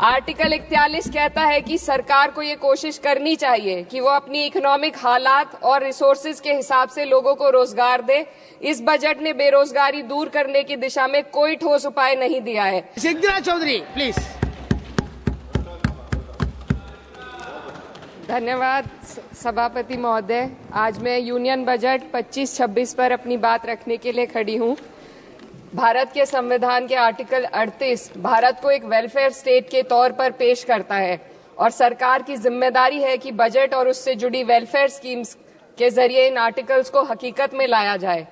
Article 41 कहता है कि सरकार को ये कोशिश करनी चाहिए कि वो अपनी इकोनॉमिक हालात और रिसोर्सेज के हिसाब से लोगों को रोजगार दे। इस बजट ने बेरोजगारी दूर करने की दिशा में कोई ठोस उपाय नहीं दिया है। सिद्धराज चौधरी प्लीज। धन्यवाद सभापति महोदय। आज मैं यूनियन बजट 25-26 पर अपनी बात रखने के लिए खड़ी हूं। भारत के संविधान के आर्टिकल 38 भारत को एक वेलफेयर स्टेट के तौर पर पेश करता है और सरकार की जिम्मेदारी है कि बजट और उससे जुड़ी वेलफेयर स्कीम्स के जरिए इन आर्टिकल्स को हकीकत में लाया जाए।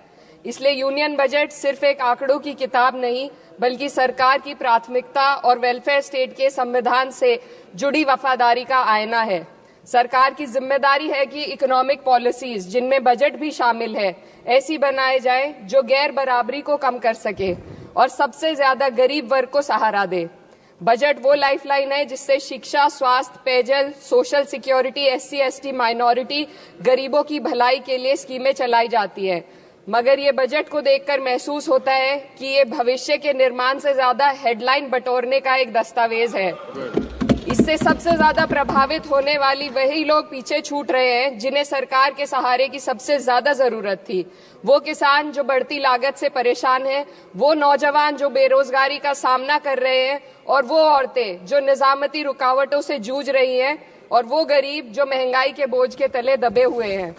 इसलिए यूनियन बजट सिर्फ एक आंकड़ों की किताब नहीं, बल्कि सरकार की प्राथमिकता और वेलफेयर स्टेट के संविधान से जुड़ी वफादारी का आईना है। सरकार की जिम्मेदारी है कि इकोनॉमिक पॉलिसीज, जिनमें बजट भी शामिल है, ऐसी बनाए जाए जो गैर बराबरी को कम कर सके और सबसे ज्यादा गरीब वर्ग को सहारा दे। बजट वो लाइफलाइन है जिससे शिक्षा, स्वास्थ्य, पेयजल, सोशल सिक्योरिटी, SC/ST माइनॉरिटी, गरीबों की भलाई के लिए स्कीमें चलाई जाती है। मगर ये बजट को देखकर महसूस होता है कि ये भविष्य के निर्माण से ज्यादा हेडलाइन बटोरने का एक दस्तावेज है। इससे सबसे ज्यादा प्रभावित होने वाली वही लोग पीछे छूट रहे हैं जिन्हें सरकार के सहारे की सबसे ज्यादा जरूरत थी। वो किसान जो बढ़ती लागत से परेशान हैं, वो नौजवान जो बेरोजगारी का सामना कर रहे हैं, और वो औरतें जो निजामती रुकावटों से जूझ रही हैं, और वो गरीब जो महंगाई के बोझ के तले दबे हुए हैं।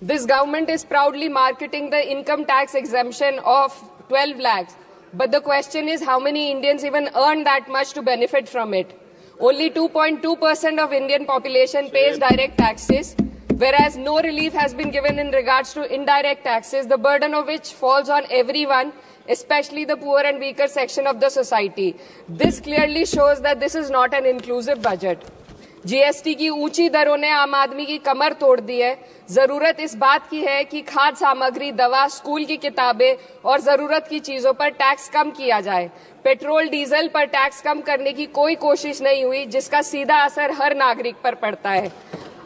This government is proudly marketing the income tax exemption of 12 lakhs. But the question is, how many Indians even earn that much to benefit from it? Only 2.2% of Indian population pays direct taxes, whereas no relief has been given in regards to indirect taxes, the burden of which falls on everyone, especially the poor and weaker section of the society. This clearly shows that this is not an inclusive budget. GST की ऊंची दरों ने आम आदमी की कमर तोड़ दी है। जरूरत इस बात की है कि खाद्य सामग्री, दवा, स्कूल की किताबें और जरूरत की चीजों पर टैक्स कम किया जाए। पेट्रोल डीजल पर टैक्स कम करने की कोई कोशिश नहीं हुई, जिसका सीधा असर हर नागरिक पर पड़ता है।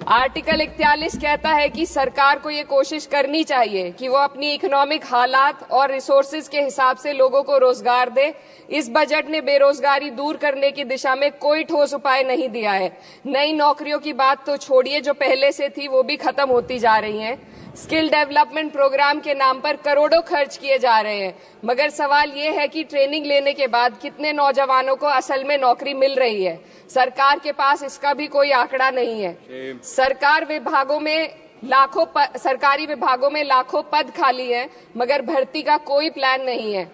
आर्टिकल 41 कहता है कि सरकार को ये कोशिश करनी चाहिए कि वो अपनी इकोनॉमिक हालात और रिसोर्सेज के हिसाब से लोगों को रोजगार दे। इस बजट ने बेरोजगारी दूर करने की दिशा में कोई ठोस उपाय नहीं दिया है। नई नौकरियों की बात तो छोड़िए, जो पहले से थी वो भी खत्म होती जा रही हैं। स्किल डेवलपमेंट प्रोग्राम के नाम पर करोड़ों खर्च किए जा रहे हैं, मगर सवाल ये है कि ट्रेनिंग लेने के बाद कितने नौजवानों को असल में नौकरी मिल रही है। सरकार के पास इसका भी कोई आंकड़ा नहीं है। सरकारी विभागों में लाखों पद खाली हैं, मगर भर्ती का कोई प्लान नहीं है।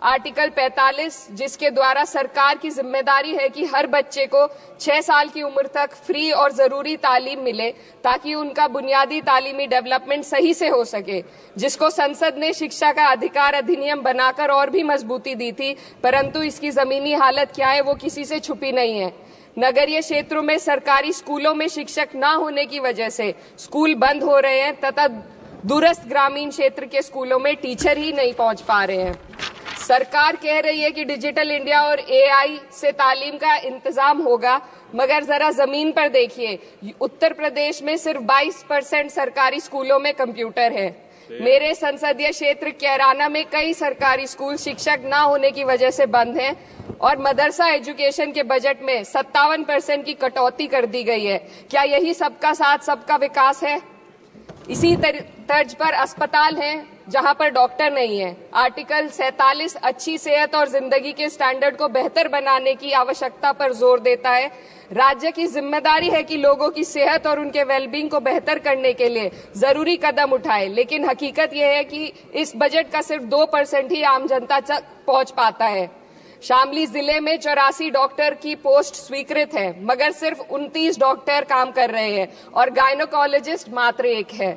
आर्टिकल 45, जिसके द्वारा सरकार की जिम्मेदारी है कि हर बच्चे को 6 साल की उम्र तक फ्री और जरूरी तालीम मिले ताकि उनका बुनियादी तालीमी डेवलपमेंट सही से हो सके, जिसको संसद ने शिक्षा का अधिकार अधिनियम बनाकर और भी मजबूती दी थी, परंतु इसकी जमीनी हालत क्या है वो किसी से छुपी नहीं है। नगरीय क्षेत्रों में सरकारी स्कूलों में शिक्षक न होने की वजह से स्कूल बंद हो रहे हैं तथा दूरस्थ ग्रामीण क्षेत्र के स्कूलों में टीचर ही नहीं पहुंच पा रहे हैं। सरकार कह रही है कि डिजिटल इंडिया और AI से तालीम का इंतजाम होगा, मगर जरा जमीन पर देखिए, उत्तर प्रदेश में सिर्फ 22% सरकारी स्कूलों में कंप्यूटर है। मेरे संसदीय क्षेत्र कैराना में कई सरकारी स्कूल शिक्षक न होने की वजह से बंद हैं और मदरसा एजुकेशन के बजट में 57% की कटौती कर दी गई है। क्या यही सबका साथ सबका विकास है? इसी तर्ज पर अस्पताल हैं जहां पर डॉक्टर नहीं है। आर्टिकल 47 अच्छी सेहत और जिंदगी के स्टैंडर्ड को बेहतर बनाने की आवश्यकता पर जोर देता है। राज्य की जिम्मेदारी है कि लोगों की सेहत और उनके वेलबींग को बेहतर करने के लिए जरूरी कदम उठाए, लेकिन हकीकत यह है कि इस बजट का सिर्फ 2% ही आम जनता तक पहुंच पाता है। शामली जिले में 84 डॉक्टर की पोस्ट स्वीकृत है, मगर सिर्फ 29 डॉक्टर काम कर रहे हैं और गायनोकोलॉजिस्ट मात्र 1 है।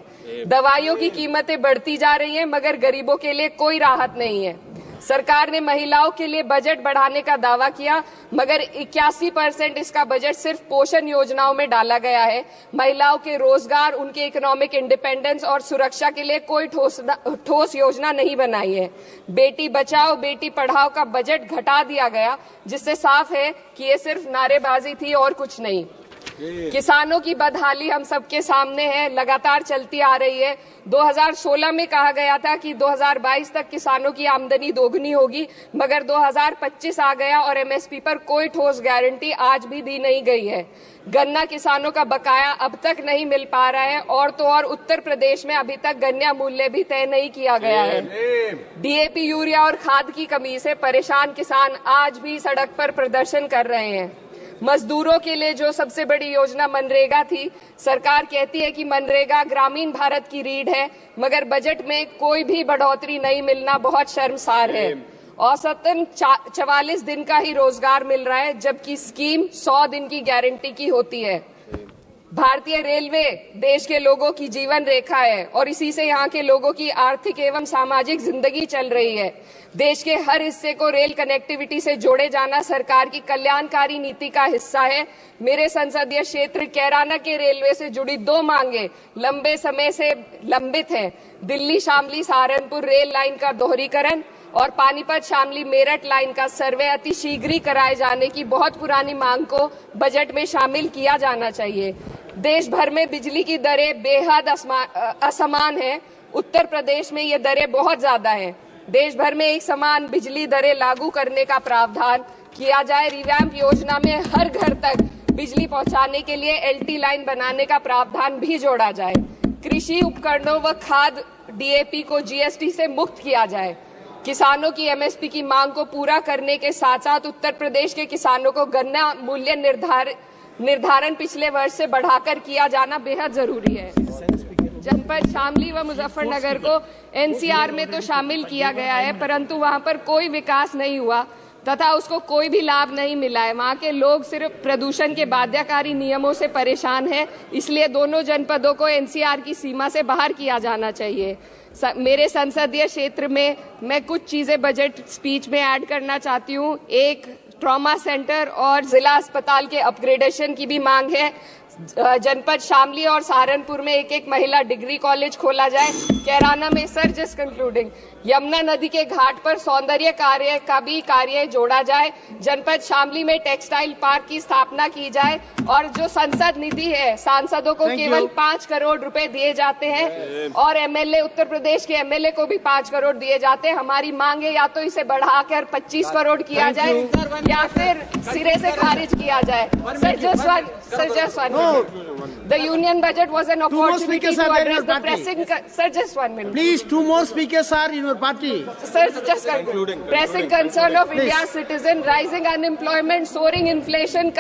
दवाइयों की कीमतें बढ़ती जा रही हैं, मगर गरीबों के लिए कोई राहत नहीं है। सरकार ने महिलाओं के लिए बजट बढ़ाने का दावा किया, मगर 81% इसका बजट सिर्फ पोषण योजनाओं में डाला गया है। महिलाओं के रोजगार, उनके इकोनॉमिक इंडिपेंडेंस और सुरक्षा के लिए कोई ठोस योजना नहीं बनाई है। बेटी बचाओ बेटी पढ़ाओ का बजट घटा दिया गया, जिससे साफ है कि ये सिर्फ नारेबाजी थी और कुछ नहीं। किसानों की बदहाली हम सबके सामने है, लगातार चलती आ रही है। 2016 में कहा गया था कि 2022 तक किसानों की आमदनी दोगुनी होगी, मगर 2025 आ गया और एमएसपी पर कोई ठोस गारंटी आज भी दी नहीं गई है। गन्ना किसानों का बकाया अब तक नहीं मिल पा रहा है, और तो और उत्तर प्रदेश में अभी तक गन्ना मूल्य भी तय नहीं किया गया है। डीएपी, यूरिया और खाद की कमी से परेशान किसान आज भी सड़क पर प्रदर्शन कर रहे हैं। मजदूरों के लिए जो सबसे बड़ी योजना मनरेगा थी, सरकार कहती है कि मनरेगा ग्रामीण भारत की रीढ़ है, मगर बजट में कोई भी बढ़ोतरी नहीं मिलना बहुत शर्मसार है। औसतन 44 दिन का ही रोजगार मिल रहा है, जबकि स्कीम 100 दिन की गारंटी की होती है। भारतीय रेलवे देश के लोगों की जीवन रेखा है और इसी से यहाँ के लोगों की आर्थिक एवं सामाजिक जिंदगी चल रही है। देश के हर हिस्से को रेल कनेक्टिविटी से जोड़े जाना सरकार की कल्याणकारी नीति का हिस्सा है। मेरे संसदीय क्षेत्र कैराना के रेलवे से जुड़ी 2 मांगे लंबे समय से लंबित हैं। दिल्ली शामली सहारनपुर रेल लाइन का दोहरीकरण और पानीपत शामली मेरठ लाइन का सर्वे अति शीघ्र ही कराए जाने की बहुत पुरानी मांग को बजट में शामिल किया जाना चाहिए। देश भर में बिजली की दरें बेहद असमान हैं। उत्तर प्रदेश में ये दरें बहुत ज्यादा हैं। देश भर में एक समान बिजली दरें लागू करने का प्रावधान किया जाए। रिवैम्प योजना में हर घर तक बिजली पहुंचाने के लिए एलटी लाइन बनाने का प्रावधान भी जोड़ा जाए। कृषि उपकरणों व खाद डीएपी को जीएसटी से मुक्त किया जाए। किसानों की एमएसपी की मांग को पूरा करने के साथ साथ उत्तर प्रदेश के किसानों को गन्ना मूल्य निर्धारण पिछले वर्ष से बढ़ाकर किया जाना बेहद जरूरी है। जनपद शामली व मुजफ्फरनगर को एनसीआर में तो शामिल किया गया है, परंतु वहां पर कोई विकास नहीं हुआ तथा उसको कोई भी लाभ नहीं मिला है। वहां के लोग सिर्फ प्रदूषण के बाध्यकारी नियमों से परेशान हैं, इसलिए दोनों जनपदों को एनसीआर की सीमा से बाहर किया जाना चाहिए। मेरे संसदीय क्षेत्र में मैं कुछ चीजें बजट स्पीच में ऐड करना चाहती हूँ। एक, ट्रॉमा सेंटर और जिला अस्पताल के अपग्रेडेशन की भी मांग है। जनपद शामली और सहारनपुर में एक महिला डिग्री कॉलेज खोला जाए। कैराना में जस्ट कंक्लूडिंग, यमुना नदी के घाट पर सौंदर्य कार्य का भी कार्य जोड़ा जाए। जनपद शामली में टेक्सटाइल पार्क की स्थापना की जाए और जो संसद निधि है, सांसदों को केवल 5 करोड़ रुपए दिए जाते हैं और एमएलए, उत्तर प्रदेश के एमएलए को भी 5 करोड़ दिए जाते हैं। हमारी मांग है या तो इसे बढ़ाकर 25 करोड़ किया जाए या फिर सिरे से खारिज किया जाए। Sir, just one minute. The union budget was an opportunity to address the pressing... Sir, just 1 minute. Please, 2 more speakers are in your party. Sir, just pressing concern of India's citizen, rising unemployment, soaring inflation,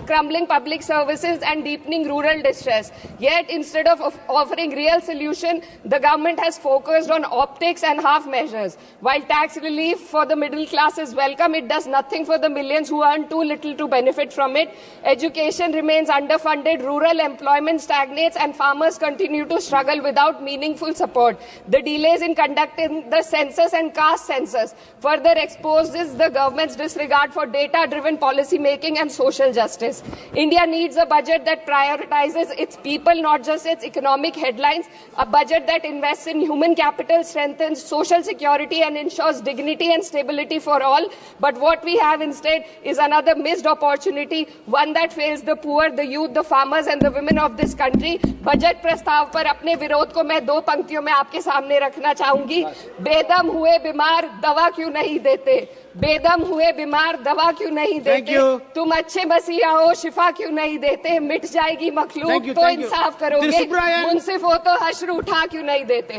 crumbling public services and deepening rural distress. Yet, instead of offering real solution, the government has focused on optics and half measures. While tax relief for the middle class is welcome, it does nothing for the millions who earn too little to benefit from it. Education remains underfunded, rural employment stagnates and farmers continue to struggle without meaningful support. The delays in conducting the census and caste census further exposes the government's disregard for data-driven policy making and social justice. India needs a budget that prioritizes its people, not just its economic headlines, a budget that invests in human capital, strengthens social security and ensures dignity and stability for all. But what we have instead is another missed opportunity, one that fails the poor, the youth, the farmers and the women of this country. Budget प्रस्ताव पर अपने विरोध को मैं 2 पंक्तियों में आपके सामने रखना चाहूंगी। बेदम हुए बीमार दवा क्यों नहीं देते? बेदम हुए बीमार दवा क्यों नहीं देते? तुम अच्छे मसीहा हो, शिफा क्यों नहीं देते? मिट जाएगी मखलूक तो इंसाफ करोगे, मुंसिफ हो तो हश्र उठा क्यों नहीं देते?